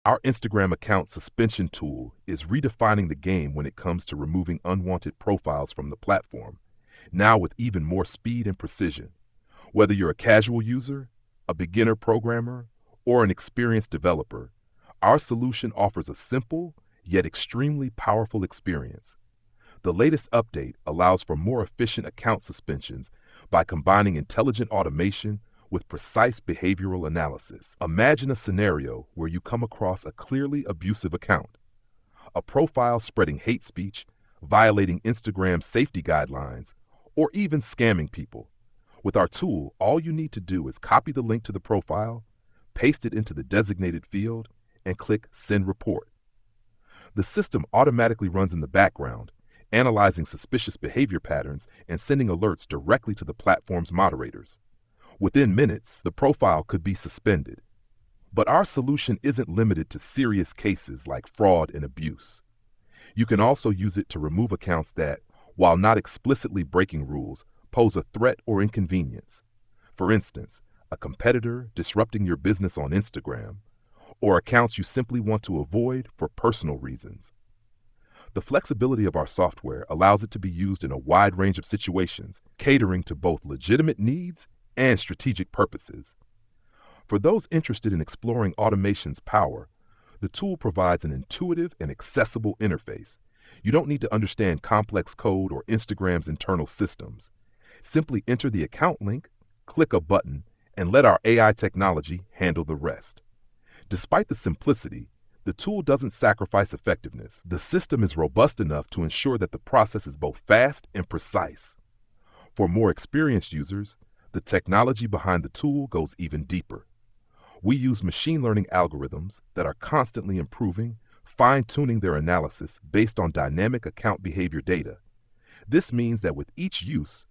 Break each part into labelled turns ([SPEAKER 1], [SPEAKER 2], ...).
[SPEAKER 1] Our Instagram account suspension tool is redefining the game when it comes to removing unwanted profiles from the platform, now with even more speed and precision. Whether you're a casual user, a beginner programmer, or an experienced developer, our solution offers a simple yet extremely powerful experience. The latest update allows for more efficient account suspensions by combining intelligent automation with precise behavioral analysis. Imagine a scenario where you come across a clearly abusive account, a profile spreading hate speech, violating Instagram safety guidelines, or even scamming people. With our tool, all you need to do is copy the link to the profile, paste it into the designated field, and click Send Report. The system automatically runs in the background, analyzing suspicious behavior patterns and sending alerts directly to the platform's moderators. Within minutes, the profile could be suspended. But our solution isn't limited to serious cases like fraud and abuse. You can also use it to remove accounts that, while not explicitly breaking rules, pose a threat or inconvenience. For instance, a competitor disrupting your business on Instagram, or accounts you simply want to avoid for personal reasons. The flexibility of our software allows it to be used in a wide range of situations, catering to both legitimate needs and strategic purposes. For those interested in exploring automation's power, the tool provides an intuitive and accessible interface. You don't need to understand complex code or Instagram's internal systems. Simply enter the account link, click a button, and let our AI technology handle the rest. Despite the simplicity, the tool doesn't sacrifice effectiveness. The system is robust enough to ensure that the process is both fast and precise. For more experienced users, the technology behind the tool goes even deeper. We use machine learning algorithms that are constantly improving, fine-tuning their analysis based on dynamic account behavior data. This means that with each use,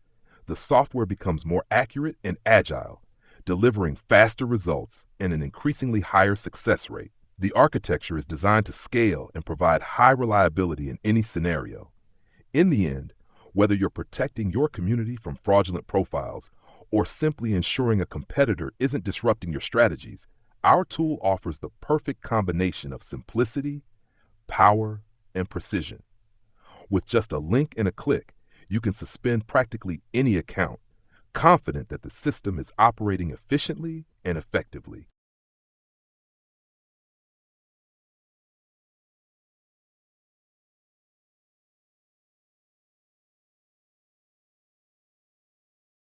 [SPEAKER 1] the software becomes more accurate and agile, delivering faster results and an increasingly higher success rate. The architecture is designed to scale and provide high reliability in any scenario. In the end, whether you're protecting your community from fraudulent profiles or simply ensuring a competitor isn't disrupting your strategies, our tool offers the perfect combination of simplicity, power, and precision. With just a link and a click, you can suspend practically any account, confident that the system is operating efficiently and effectively.